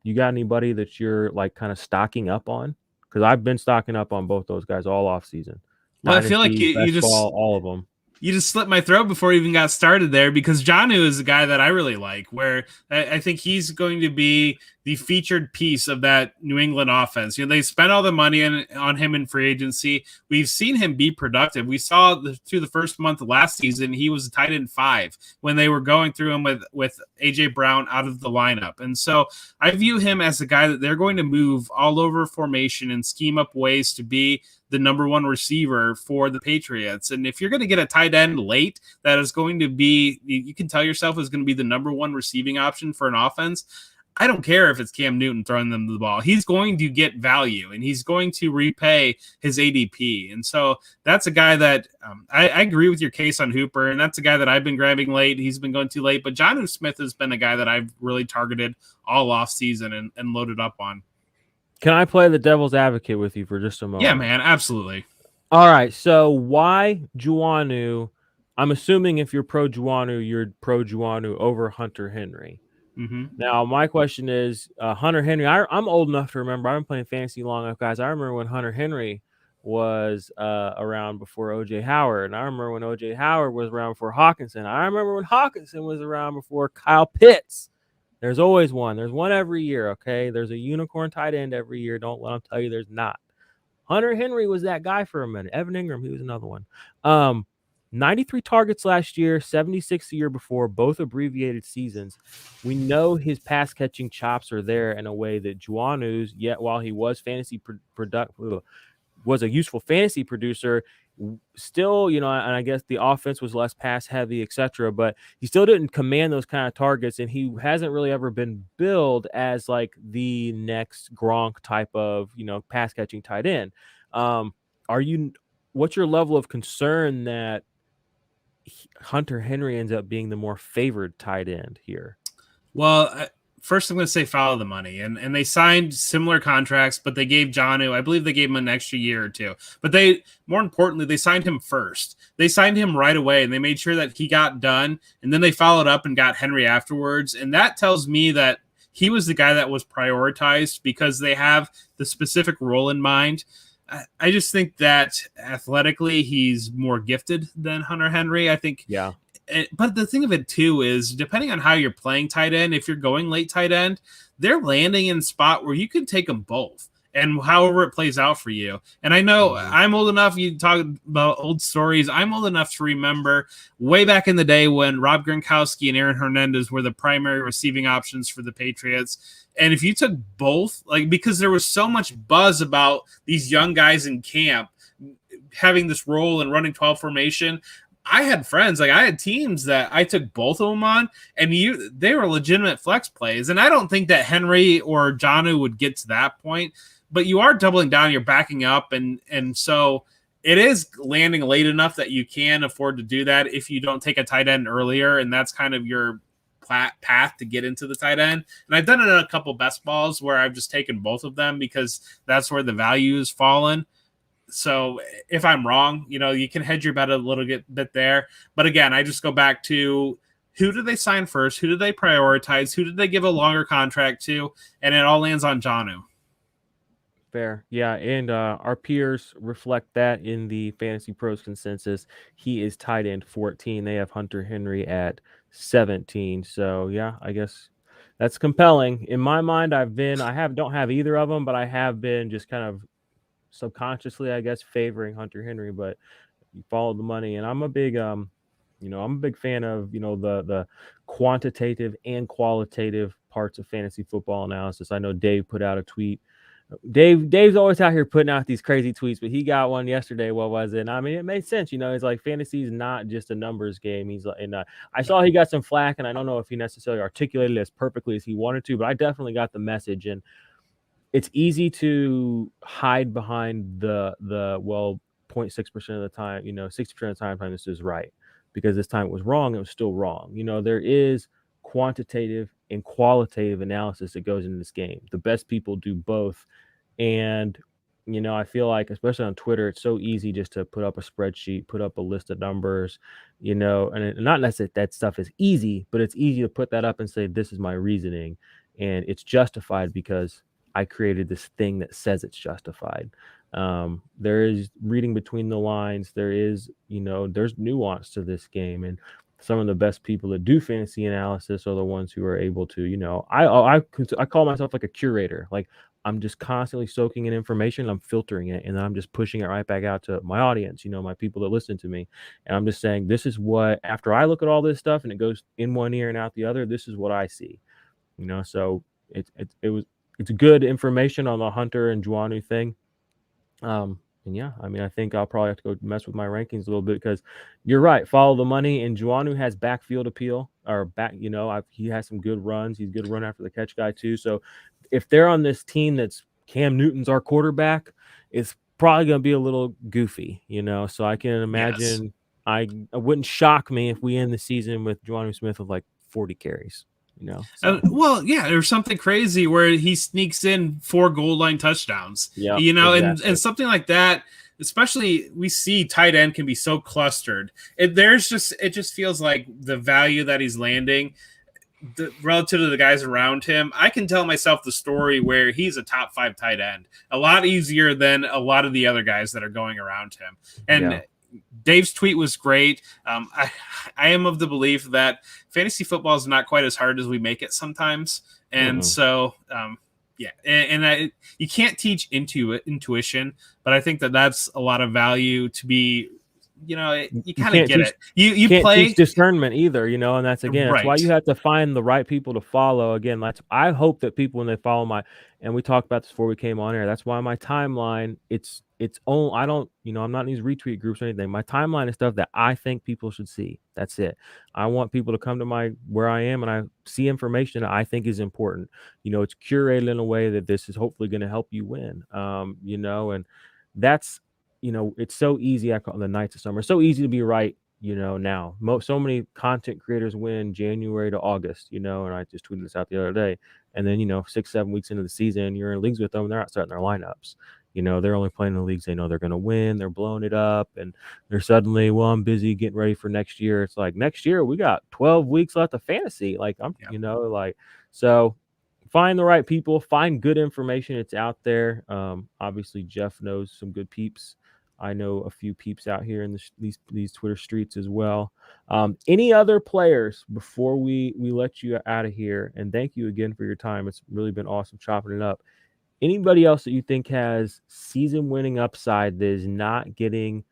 Speaker 1: You got anybody that you're like kind of stocking up on? Because I've been stocking up on both those guys all off season.
Speaker 2: Well, I feel like you just
Speaker 1: all of them.
Speaker 2: You just slit my throat before we even got started there, because Jonnu is a guy that I really like, where I think he's going to be the featured piece of that New England offense. They spent all the money on him in free agency. We've seen him be productive. We saw through the first month of last season, he was a tight end 5 when they were going through him with AJ Brown out of the lineup. And so I view him as a guy that they're going to move all over formation and scheme up ways to be the number one receiver for the Patriots. And if you're going to get a tight end late, that is going to be, you can tell yourself is going to be the number one receiving option for an offense. I don't care if it's Cam Newton throwing them the ball. He's going to get value and he's going to repay his ADP. And so that's a guy that I agree with your case on Hooper. And that's a guy that I've been grabbing late. He's been going too late, but Jonnu Smith has been a guy that I've really targeted all off season and loaded up on.
Speaker 1: Can I play the devil's advocate with you for just a moment?
Speaker 2: Yeah, man, absolutely.
Speaker 1: All right, so why Jonnu? I'm assuming if you're pro Jonnu, you're pro Jonnu over Hunter Henry.
Speaker 2: Mm-hmm.
Speaker 1: Now, my question is, Hunter Henry, I'm old enough to remember. I've been playing fantasy long enough, guys. I remember when Hunter Henry was around before O.J. Howard, and I remember when O.J. Howard was around before Hawkinson. I remember when Hawkinson was around before Kyle Pitts. There's always one. There's one every year, okay? There's a unicorn tight end every year. Don't let them tell you there's not. Hunter Henry was that guy for a minute. Evan Ingram, he was another one. 93 targets last year, 76 the year before, both abbreviated seasons. We know his pass catching chops are there in a way that Jonnu's, yet while he was was a useful fantasy producer, still, and I guess the offense was less pass heavy, etc. But he still didn't command those kind of targets, and he hasn't really ever been billed as like the next Gronk type of pass catching tight end. What's your level of concern that Hunter Henry ends up being the more favored tight end here?
Speaker 2: Well, first I'm going to say follow the money. And they signed similar contracts, but they gave Jonnu, I believe they gave him an extra year or two. But more importantly, they signed him first. They signed him right away, and they made sure that he got done. And then they followed up and got Henry afterwards. And that tells me that he was the guy that was prioritized because they have the specific role in mind. I just think that athletically he's more gifted than Hunter Henry. I think,
Speaker 1: yeah.
Speaker 2: But the thing of it too is, depending on how you're playing tight end, if you're going late tight end, they're landing in a spot where you can take them both, and however it plays out for you. And I know I'm old enough. You talk about old stories. I'm old enough to remember way back in the day when Rob Gronkowski and Aaron Hernandez were the primary receiving options for the Patriots. And if you took both, because there was so much buzz about these young guys in camp having this role and running 12 formation, I had friends, I had teams that I took both of them on, and they were legitimate flex plays. And I don't think that Henry or Jonnu would get to that point, but you are doubling down, you're backing up, and so it is landing late enough that you can afford to do that if you don't take a tight end earlier, and that's kind of your path to get into the tight end. And I've done it in a couple best balls where I've just taken both of them because that's where the value is fallen. So if I'm wrong, you can hedge your bet a little bit there. But again, I just go back to who did they sign first? Who did they prioritize? Who did they give a longer contract to? And it all lands on Jonnu.
Speaker 1: Fair. Yeah. And our peers reflect that in the Fantasy Pros consensus. He is tight end 14. They have Hunter Henry at 17. So yeah, I guess that's compelling. In my mind, don't have either of them, but I have been just kind of subconsciously, I guess, favoring Hunter Henry, but you follow the money. And I'm a big I'm a big fan of, the quantitative and qualitative parts of fantasy football analysis. I know Dave put out a tweet. Dave's always out here putting out these crazy tweets, but he got one yesterday. What was it? And I mean, it made sense. It's like fantasy is not just a numbers game. He's like, and I saw he got some flack, and I don't know if he necessarily articulated it as perfectly as he wanted to, but I definitely got the message. And it's easy to hide behind the 0.6% of the time, 60% of the time this is right, because this time it was wrong. It was still wrong. There is quantitative and qualitative analysis that goes into this game. The best people do both. And, I feel like, especially on Twitter, it's so easy just to put up a spreadsheet, put up a list of numbers, and not necessarily that stuff is easy, but it's easy to put that up and say, this is my reasoning. And it's justified because I created this thing that says it's justified. There is reading between the lines. There is, there's nuance to this game. And some of the best people that do fantasy analysis are the ones who are able to, I call myself like a curator. Like I'm just constantly soaking in information, I'm filtering it, and then I'm just pushing it right back out to my audience, my people that listen to me. And I'm just saying, this is what, after I look at all this stuff and it goes in one ear and out the other, this is what I see. So it's good information on the Hunter and Juanu thing. And yeah, I mean, I think I'll probably have to go mess with my rankings a little bit, because you're right. Follow the money, and Juanu has backfield appeal, or he has some good runs. He's a good run after the catch guy too. So if they're on this team that's Cam Newton's our quarterback, it's probably going to be a little goofy, So I can imagine. Yes. It wouldn't shock me if we end the season with Juanu Smith with like 40 carries.
Speaker 2: So. Well, yeah, there's something crazy where he sneaks in 4 goal line touchdowns. Yeah, exactly. and something like that. Especially, we see tight end can be so clustered. It just feels like the value that he's landing, relative to the guys around him. I can tell myself the story where he's a top 5 tight end a lot easier than a lot of the other guys that are going around him. And yeah. Dave's tweet was great. I am of the belief that fantasy football is not quite as hard as we make it sometimes. And so, yeah, and you can't teach intuition, but I think that that's a lot of value to be, you kind of get it. You
Speaker 1: can't
Speaker 2: play
Speaker 1: teach discernment either, and that's why you have to find the right people to follow. Again, I hope that people, when they follow and we talked about this before we came on air, that's why my timeline, it's only, I don't, I'm not in these retweet groups or anything. My timeline is stuff that I think people should see. That's it. I want people to come to where I am and I see information that I think is important. It's curated in a way that this is hopefully going to help you win. And that's, it's so easy. I call it the Knights of Summer. It's so easy to be right, now. So many content creators win January to August, and I just tweeted this out the other day. And then, 6-7 weeks into the season, you're in leagues with them, and they're not starting their lineups. They're only playing in the leagues they know they're going to win. They're blowing it up, and they're suddenly, well, I'm busy getting ready for next year. It's like, next year we got 12 weeks left of fantasy. Like so find the right people, find good information. It's out there. Obviously Jeff knows some good peeps. I know a few peeps out here in these Twitter streets as well. Any other players before we let you out of here? And thank you again for your time. It's really been awesome chopping it up. Anybody else that you think has season-winning upside that is not getting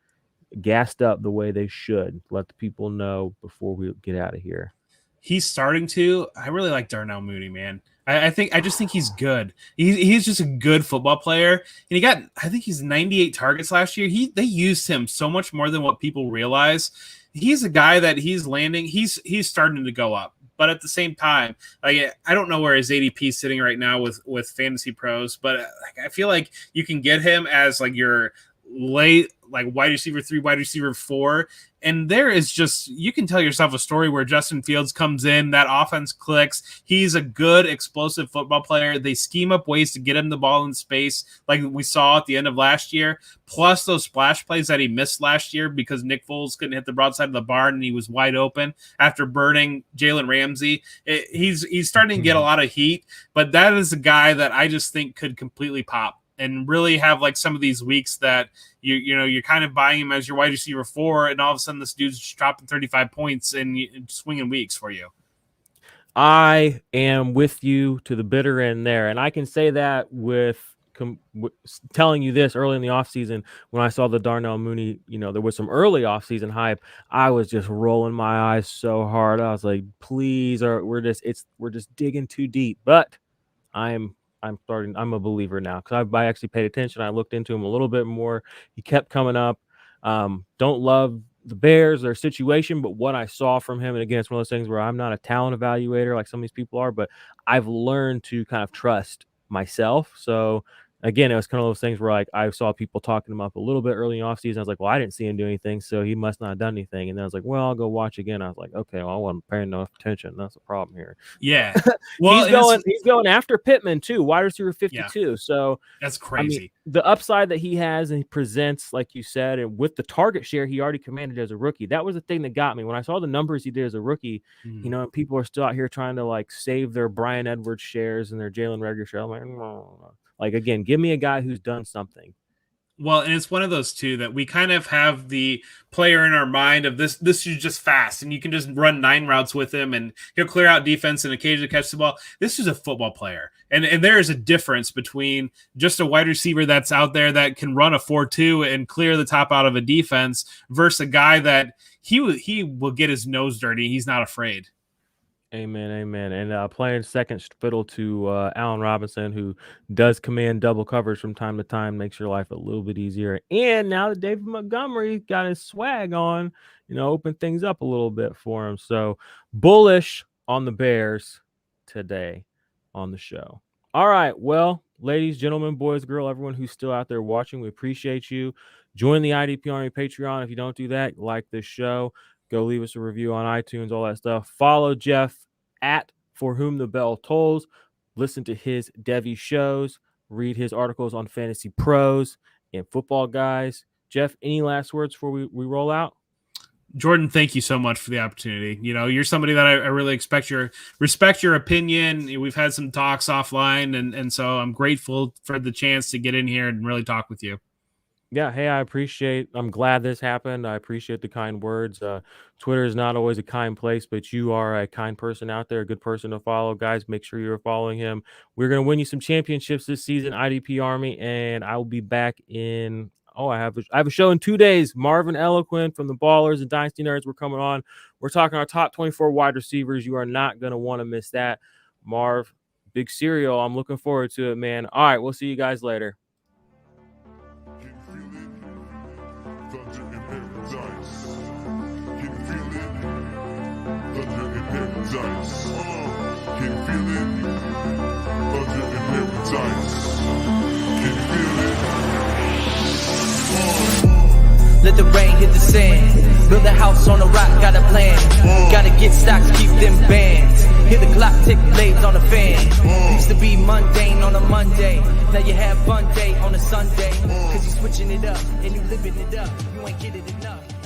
Speaker 1: gassed up the way they should? Let the people know before we get out of here.
Speaker 2: He's starting to. I really like Darnell Mooney, man. I just think he's good. He's just a good football player, and I think he's 98 targets last year. They used him so much more than what people realize. He's a guy that he's landing. He's starting to go up. But at the same time, I don't know where his ADP is sitting right now with Fantasy Pros, but I feel like you can get him as your late wide receiver 3, wide receiver 4, and there is just, you can tell yourself a story where Justin Fields comes in, that offense clicks. He's a good explosive football player. They scheme up ways to get him the ball in space, like we saw at the end of last year. Plus those splash plays that he missed last year because Nick Foles couldn't hit the broadside of the barn and he was wide open after burning Jalen Ramsey. He's starting to get a lot of heat, but that is a guy that I just think could completely pop and really have some of these weeks that you're kind of buying him as your wide receiver 4, and all of a sudden this dude's just dropping 35 points and swinging weeks for you.
Speaker 1: I am with you to the bitter end there, and I can say that with telling you this early in the offseason when I saw the Darnell Mooney, there was some early offseason hype. I was just rolling my eyes so hard. I was like, please, we're just digging too deep. But I'm a believer now because I actually paid attention. I looked into him a little bit more. He kept coming up. Don't love the Bears, their situation, but what I saw from him, and again, it's one of those things where I'm not a talent evaluator like some of these people are, but I've learned to kind of trust myself. So again, it was kind of those things where I saw people talking him up a little bit early in the offseason. I was like, well, I didn't see him do anything, so he must not have done anything. And then I was like, well, I'll go watch again. I was like, okay, well, I wasn't paying enough attention. That's the problem here.
Speaker 2: Yeah. Well,
Speaker 1: he's going after Pittman too, wide receiver 52. Yeah. So
Speaker 2: that's crazy.
Speaker 1: I mean, the upside that he has and he presents, like you said, and with the target share he already commanded as a rookie, that was the thing that got me. When I saw the numbers he did as a rookie, and people are still out here trying to save their Bryan Edwards shares and their Jalen Reagor share. I'm like, no. Again, give me a guy who's done something.
Speaker 2: Well, and it's one of those two that we kind of have the player in our mind of this is just fast and you can just run 9 routes with him and he'll clear out defense and occasionally catch the ball. This is a football player. And there is a difference between just a wide receiver that's out there that can run a 4-2 and clear the top out of a defense versus a guy that he will get his nose dirty. He's not afraid.
Speaker 1: Amen, amen. And playing second fiddle to Allen Robinson, who does command double coverage from time to time, makes your life a little bit easier. And now that David Montgomery got his swag on, open things up a little bit for him. So bullish on the Bears today on the show. All right, well, ladies, gentlemen, boys, girl, everyone who's still out there watching, we appreciate you. Join the IDP Army Patreon. If you don't do that, like this show. Go leave us a review on iTunes, all that stuff. Follow Jeff at For Whom the Bell Tolls. Listen to his Devy shows. Read his articles on Fantasy Pros and Football Guys. Jeff, any last words before we roll out?
Speaker 2: Jordan, thank you so much for the opportunity. You're somebody that I really respect your opinion. We've had some talks offline, and so I'm grateful for the chance to get in here and really talk with you.
Speaker 1: Yeah, hey, I'm glad this happened. I appreciate the kind words. Twitter is not always a kind place, but you are a kind person out there, a good person to follow. Guys, make sure you're following him. We're going to win you some championships this season, IDP Army, and I will be back in I have a show in 2 days. Marvin Eloquent from the Ballers and Dynasty Nerds, we're coming on. We're talking our top 24 wide receivers. You are not going to want to miss that. Marv, big cereal. I'm looking forward to it, man. All right, we'll see you guys later.
Speaker 4: Let the rain hit the sand. Build a house on a rock, got a plan. Gotta get stocks, keep them bands. Hear the clock tick, blades on the fan. Used to be mundane on a Monday. Now you have fun day on a Sunday. Cause you switching it up and you living it up. You ain't getting enough.